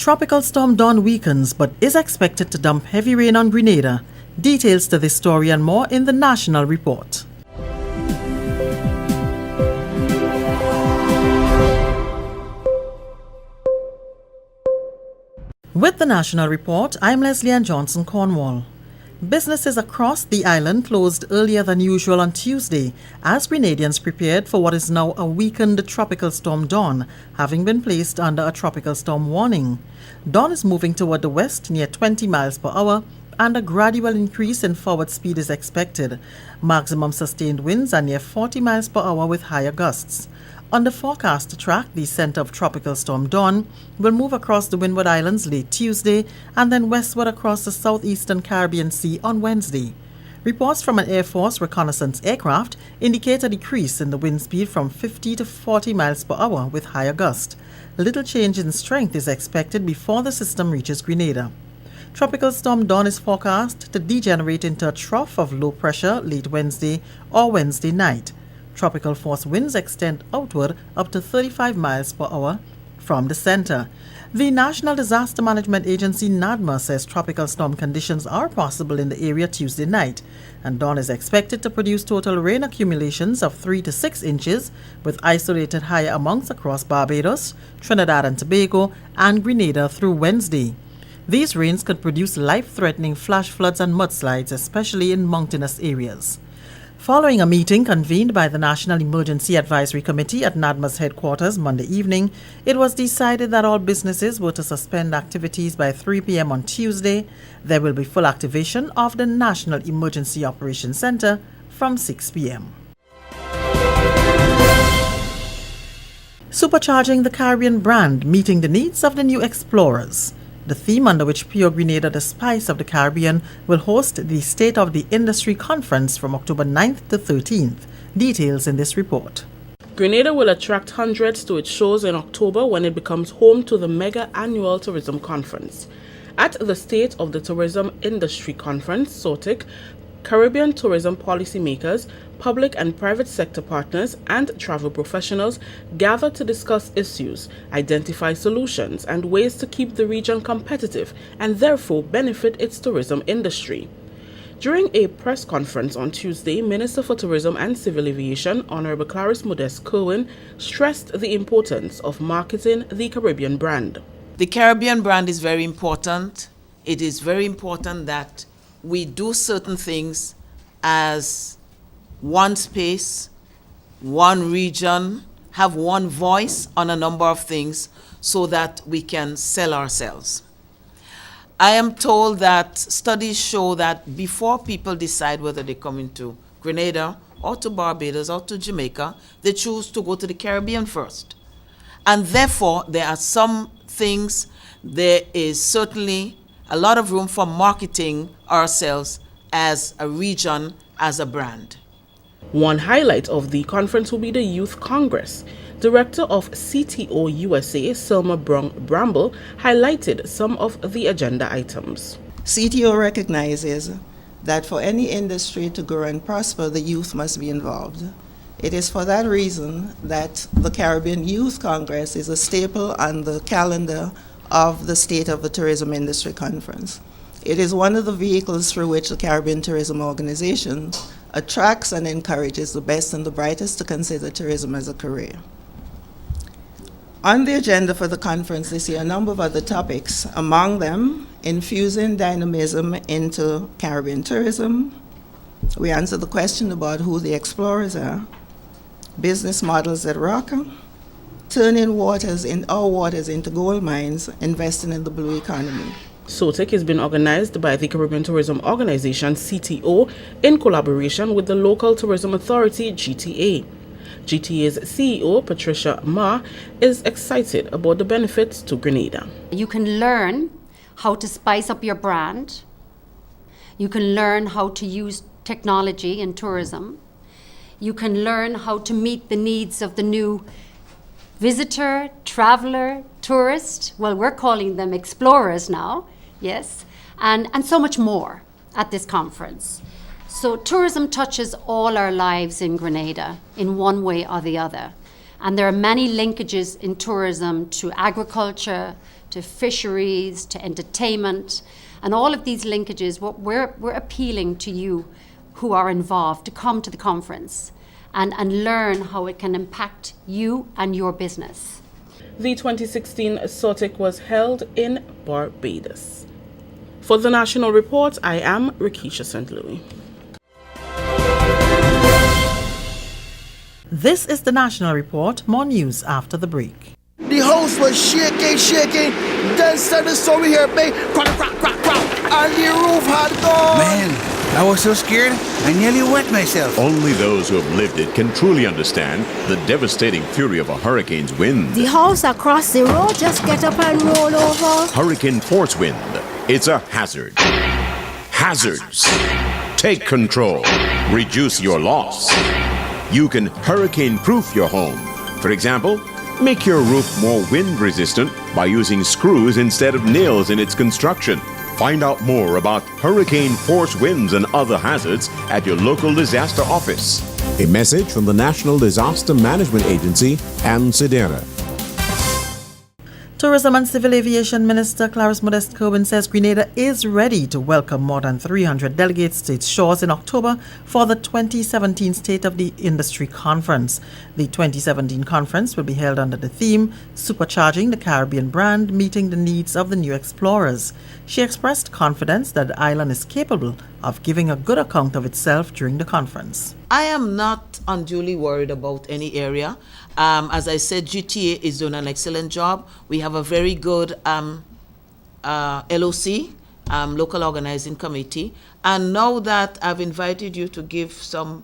Tropical storm Dawn weakens but is expected to dump heavy rain on Grenada. Details to this story and more in the National Report. With the National Report, I'm Leslie Ann Johnson Cornwall. Businesses across the island closed earlier than usual on Tuesday as Grenadians prepared for what is now a weakened tropical storm Dawn, having been placed under a tropical storm warning. Dawn is moving toward the west near 20 miles per hour and a gradual increase in forward speed is expected. Maximum sustained winds are near 40 miles per hour with higher gusts. On the forecast track, the center of Tropical Storm Dawn will move across the Windward Islands late Tuesday and then westward across the southeastern Caribbean Sea on Wednesday. Reports from an Air Force reconnaissance aircraft indicate a decrease in the wind speed from 50 to 40 miles per hour with higher gust. Little change in strength is expected before the system reaches Grenada. Tropical Storm Dawn is forecast to degenerate into a trough of low pressure late Wednesday or Wednesday night. Tropical force winds extend outward up to 35 miles per hour from the center. The National Disaster Management Agency NADMA says tropical storm conditions are possible in the area Tuesday night, and Dawn is expected to produce total rain accumulations of 3 to 6 inches, with isolated higher amounts across Barbados, Trinidad and Tobago, and Grenada through Wednesday. These rains could produce life-threatening flash floods and mudslides, especially in mountainous areas. Following a meeting convened by the National Emergency Advisory Committee at NADMA's headquarters Monday evening, it was decided that all businesses were to suspend activities by 3 p.m. on Tuesday. There will be full activation of the National Emergency Operations Center from 6 p.m. Supercharging the Caribbean brand, meeting the needs of the new explorers. The theme under which Pure Grenada, the Spice of the Caribbean, will host the State of the Industry Conference from October 9th to 13th. Details in this report. Grenada will attract hundreds to its shows in October when it becomes home to the mega annual tourism conference. At the State of the Tourism Industry Conference, SOTIC, Caribbean tourism policymakers, public and private sector partners, and travel professionals gather to discuss issues, identify solutions, and ways to keep the region competitive and therefore benefit its tourism industry. During a press conference on Tuesday, Minister for Tourism and Civil Aviation, Honorable Clarice Modeste Kerwin, stressed the importance of marketing the Caribbean brand. The Caribbean brand is very important. It is very important that we do certain things as one space, one region, have one voice on a number of things so that we can sell ourselves. I am told that studies show that before people decide whether they come into Grenada or to Barbados or to Jamaica, they choose to go to the Caribbean first. And therefore, there are some things, there is certainly a lot of room for marketing ourselves as a region, as a brand. One highlight of the conference will be the Youth Congress. Director of CTO USA, Selma Bramble, highlighted some of the agenda items. CTO recognizes that for any industry to grow and prosper, the youth must be involved. It is for that reason that the Caribbean Youth Congress is a staple on the calendar of the State of the Tourism Industry Conference. It is one of the vehicles through which the Caribbean Tourism Organization attracts and encourages the best and the brightest to consider tourism as a career. On the agenda for the conference this year, a number of other topics, among them infusing dynamism into Caribbean tourism. We answer the question about who the explorers are, business models that rock, turning our waters into gold mines, investing in the blue economy. SOTIC has been organized by the Caribbean Tourism Organization, CTO, in collaboration with the local tourism authority, GTA. GTA's CEO, Patricia Ma, is excited about the benefits to Grenada. You can learn how to spice up your brand. You can learn how to use technology in tourism. You can learn how to meet the needs of the new visitor, traveler, tourist. Well, we're calling them explorers now, yes, and so much more at this conference. So tourism touches all our lives in Grenada in one way or the other. And there are many linkages in tourism to agriculture, to fisheries, to entertainment, and all of these linkages. What we're appealing to you who are involved to come to the conference and learn how it can impact you and your business. The 2016 SOTIC was held in Barbados. For the National Report, I am Rikisha St. Louis. This is the National Report. More news after the break. The house was shaking. Then suddenly saw we hear bang, crack, and the roof had gone. Man, I was so scared, I nearly wet myself. Only those who have lived it can truly understand the devastating fury of a hurricane's wind. The house across the road just get up and roll over. Hurricane force wind. It's a hazard. Hazards. Take control. Reduce your loss. You can hurricane-proof your home. For example, make your roof more wind-resistant by using screws instead of nails in its construction. Find out more about hurricane force winds and other hazards at your local disaster office. A message from the National Disaster Management Agency and SEDERA. Tourism and Civil Aviation Minister Clarice Modeste Kerwin says Grenada is ready to welcome more than 300 delegates to its shores in October for the 2017 State of the Industry Conference. The 2017 conference will be held under the theme Supercharging the Caribbean Brand, Meeting the Needs of the New Explorers. She expressed confidence that the island is capable of giving a good account of itself during the conference. I am not unduly worried about any area. As I said, GTA is doing an excellent job. We have a very good LOC, Local Organizing Committee. And now that I've invited you to give some,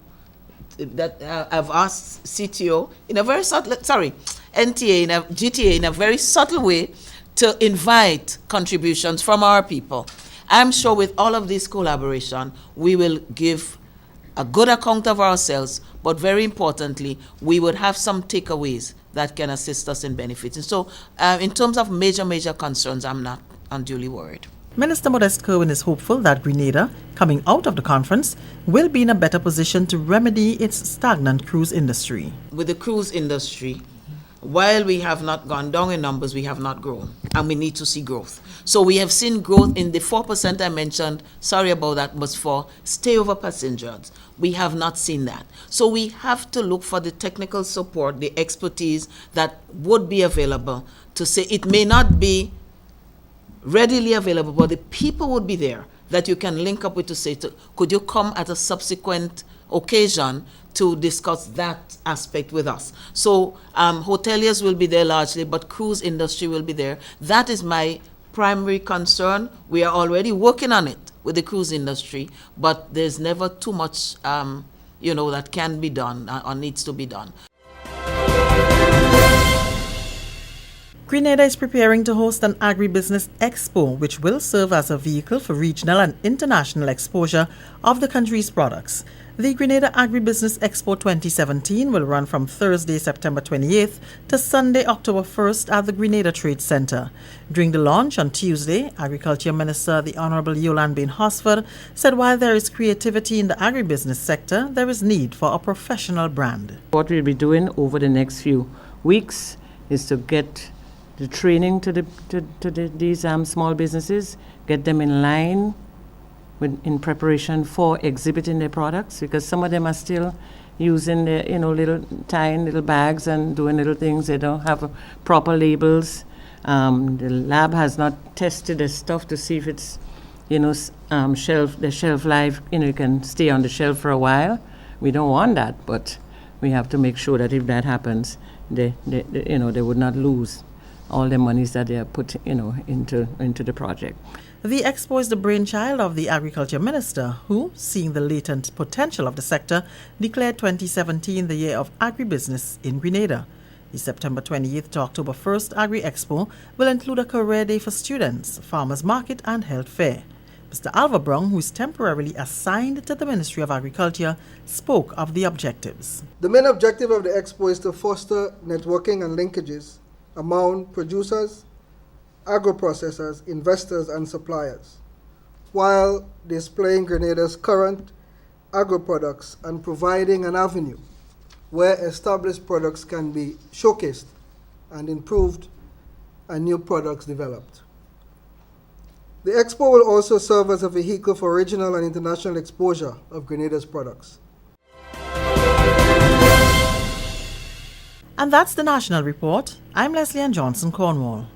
I've asked CTO in a very subtle, GTA in a very subtle way to invite contributions from our people. I'm sure with all of this collaboration, we will give a good account of ourselves, but very importantly, we would have some takeaways that can assist us in benefiting. So in terms of major concerns, I'm not unduly worried. Minister Modeste Kerwin is hopeful that Grenada, coming out of the conference, will be in a better position to remedy its stagnant cruise industry. With the cruise industry, while we have not gone down in numbers, we have not grown, and we need to see growth. So we have seen growth in the 4% I mentioned, sorry about that, was for stayover passengers. We have not seen that. So we have to look for the technical support, the expertise that would be available to say it may not be readily available, but the people would be there that you can link up with to say, could you come at a subsequent occasion to discuss that aspect with us. So hoteliers will be there largely, but cruise industry will be there. That is my primary concern. We are already working on it with the cruise industry, but there's never too much, that can be done or needs to be done. Grenada is preparing to host an agribusiness expo, which will serve as a vehicle for regional and international exposure of the country's products. The Grenada Agribusiness Expo 2017 will run from Thursday, September 28th to Sunday, October 1st at the Grenada Trade Center. During the launch on Tuesday, Agriculture Minister the Honorable Yolande Bain Hosford said while there is creativity in the agribusiness sector, there is need for a professional brand. What we'll be doing over the next few weeks is to get the training to these small businesses, get them in line in preparation for exhibiting their products, because some of them are still using their little tiny little bags and doing little things. They don't have proper labels. The lab has not tested the stuff to see if it's the shelf life, you can stay on the shelf for a while. We don't want that, but we have to make sure that if that happens, they would not lose all the monies that they have put into the project. The expo is the brainchild of the Agriculture Minister, who, seeing the latent potential of the sector, declared 2017 the year of agribusiness in Grenada. The September 28th to October 1st Agri-Expo will include a career day for students, farmers market and health fair. Mr. Alva Brown, who is temporarily assigned to the Ministry of Agriculture, spoke of the objectives. The main objective of the expo is to foster networking and linkages among producers, agro-processors, investors, and suppliers, while displaying Grenada's current agro-products and providing an avenue where established products can be showcased and improved and new products developed. The expo will also serve as a vehicle for regional and international exposure of Grenada's products. And that's the National Report. I'm Leslie Ann Johnson Cornwall.